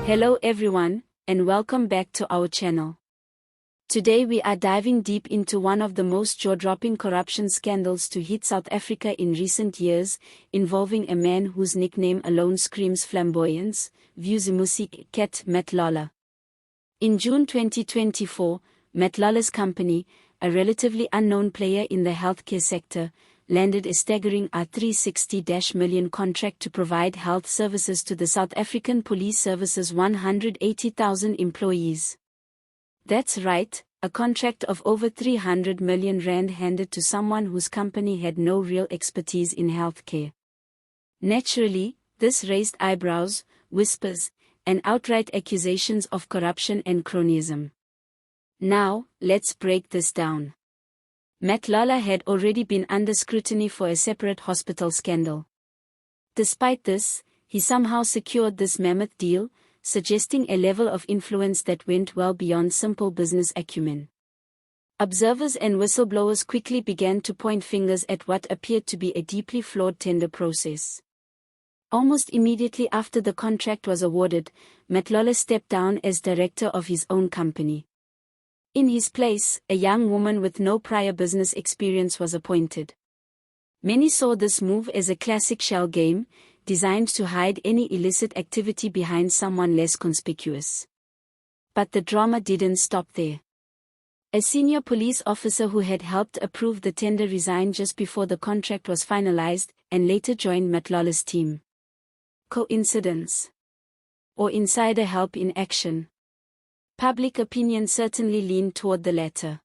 Hello everyone, and welcome back to our channel. Today we are diving deep into one of the most jaw-dropping corruption scandals to hit South Africa in recent years, involving a man whose nickname alone screams flamboyance, Vusimusi Cat Matlala. In June 2024, Matlala's company, a relatively unknown player in the healthcare sector, landed a staggering R360 million contract to provide health services to the South African Police Service's 180,000 employees. That's right, a contract of over 300 million rand handed to someone whose company had no real expertise in healthcare. Naturally, this raised eyebrows, whispers, and outright accusations of corruption and cronyism. Now, let's break this down. Matlala had already been under scrutiny for a separate hospital scandal. Despite this, he somehow secured this mammoth deal, suggesting a level of influence that went well beyond simple business acumen. Observers and whistleblowers quickly began to point fingers at what appeared to be a deeply flawed tender process. Almost immediately after the contract was awarded, Matlala stepped down as director of his own company. In his place, a young woman with no prior business experience was appointed. Many saw this move as a classic shell game, designed to hide any illicit activity behind someone less conspicuous. But the drama didn't stop there. A senior police officer who had helped approve the tender resigned just before the contract was finalized, and later joined Matlala's team. Coincidence? Or insider help in action? Public opinion certainly leaned toward the latter.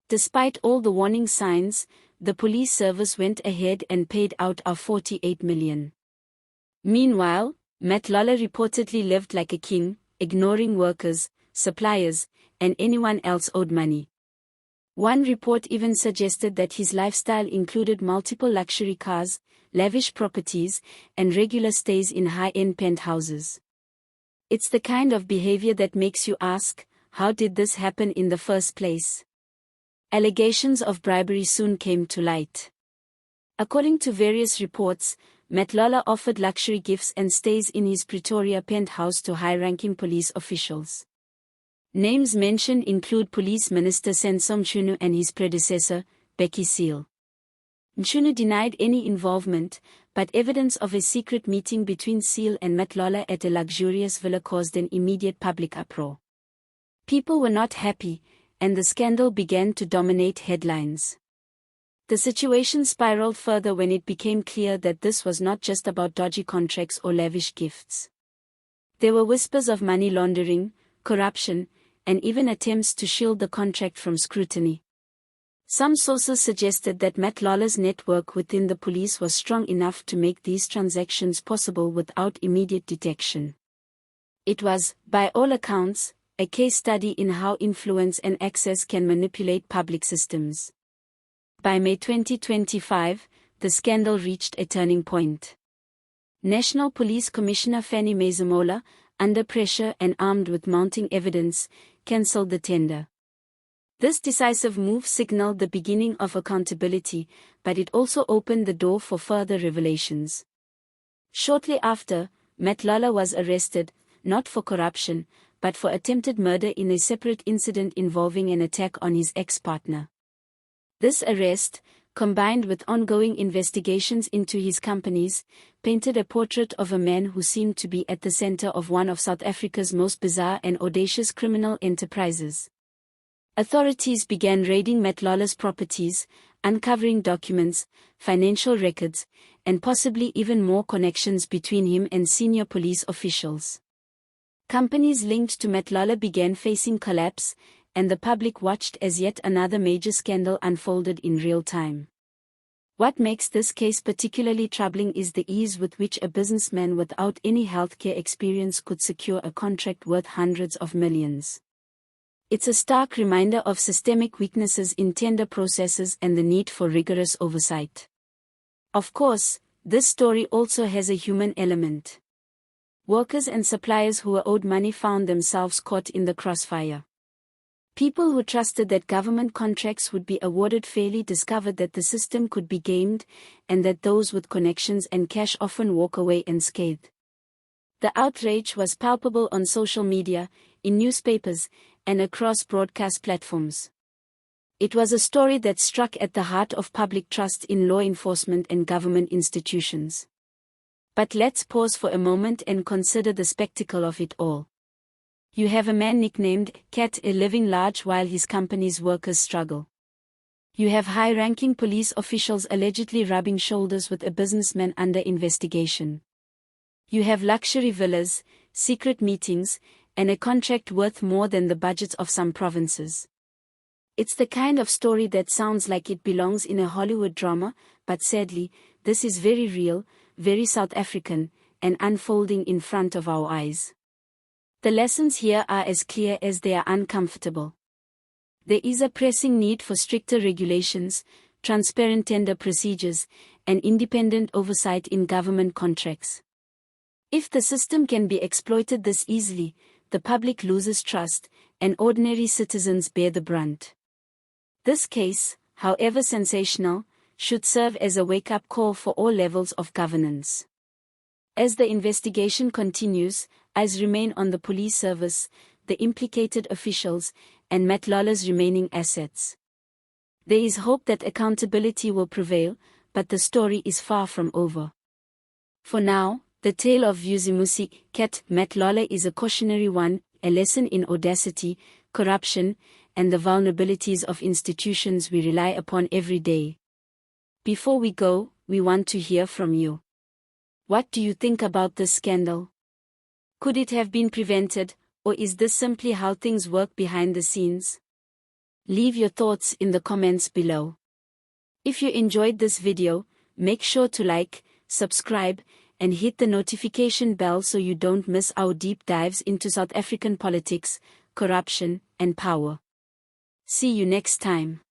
Despite all the warning signs, the police service went ahead and paid out our 48 million. Meanwhile, Matlala reportedly lived like a king, ignoring workers, suppliers, and anyone else owed money. One report even suggested that his lifestyle included multiple luxury cars, lavish properties, and regular stays in high-end penthouses. It's the kind of behavior that makes you ask, how did this happen in the first place? Allegations of bribery soon came to light. According to various reports, Matlala offered luxury gifts and stays in his Pretoria penthouse to high-ranking police officials. Names mentioned include Police Minister Senzo Mchunu and his predecessor, Bheki Cele. Mchunu denied any involvement, but evidence of a secret meeting between Cele and Matlala at a luxurious villa caused an immediate public uproar. People were not happy, and the scandal began to dominate headlines. The situation spiraled further when it became clear that this was not just about dodgy contracts or lavish gifts. There were whispers of money laundering, corruption, and even attempts to shield the contract from scrutiny. Some sources suggested that Matlala's network within the police was strong enough to make these transactions possible without immediate detection. It was, by all accounts, a case study in how influence and access can manipulate public systems. By May 2025, the scandal reached a turning point. National Police Commissioner Fannie Masemola, under pressure and armed with mounting evidence, cancelled the tender. This decisive move signaled the beginning of accountability, but it also opened the door for further revelations. Shortly after, Matlala was arrested, not for corruption, but for attempted murder in a separate incident involving an attack on his ex-partner. This arrest, combined with ongoing investigations into his companies, painted a portrait of a man who seemed to be at the center of one of South Africa's most bizarre and audacious criminal enterprises. Authorities began raiding Matlala's properties, uncovering documents, financial records, and possibly even more connections between him and senior police officials. Companies linked to Matlala began facing collapse, and the public watched as yet another major scandal unfolded in real time. What makes this case particularly troubling is the ease with which a businessman without any healthcare experience could secure a contract worth hundreds of millions. It's a stark reminder of systemic weaknesses in tender processes and the need for rigorous oversight. Of course, this story also has a human element. Workers and suppliers who were owed money found themselves caught in the crossfire. People who trusted that government contracts would be awarded fairly discovered that the system could be gamed, and that those with connections and cash often walk away unscathed. The outrage was palpable on social media, in newspapers, and across broadcast platforms. It was a story that struck at the heart of public trust in law enforcement and government institutions. But let's pause for a moment and consider the spectacle of it all. You have a man nicknamed Cat living large while his company's workers struggle. You have high-ranking police officials allegedly rubbing shoulders with a businessman under investigation. You have luxury villas, secret meetings, and a contract worth more than the budgets of some provinces. It's the kind of story that sounds like it belongs in a Hollywood drama, but sadly, this is very real, very South African, and unfolding in front of our eyes. The lessons here are as clear as they are uncomfortable. There is a pressing need for stricter regulations, transparent tender procedures, and independent oversight in government contracts. If the system can be exploited this easily, the public loses trust, and ordinary citizens bear the brunt. This case, however sensational, should serve as a wake-up call for all levels of governance. As the investigation continues, eyes remain on the police service, the implicated officials, and Matlala's remaining assets. There is hope that accountability will prevail, but the story is far from over. For now, the tale of Vusimusi, Cat Matlala is a cautionary one, a lesson in audacity, corruption, and the vulnerabilities of institutions we rely upon every day. Before we go, we want to hear from you. What do you think about this scandal? Could it have been prevented, or is this simply how things work behind the scenes? Leave your thoughts in the comments below. If you enjoyed this video, make sure to like, subscribe, and hit the notification bell so you don't miss our deep dives into South African politics, corruption, and power. See you next time.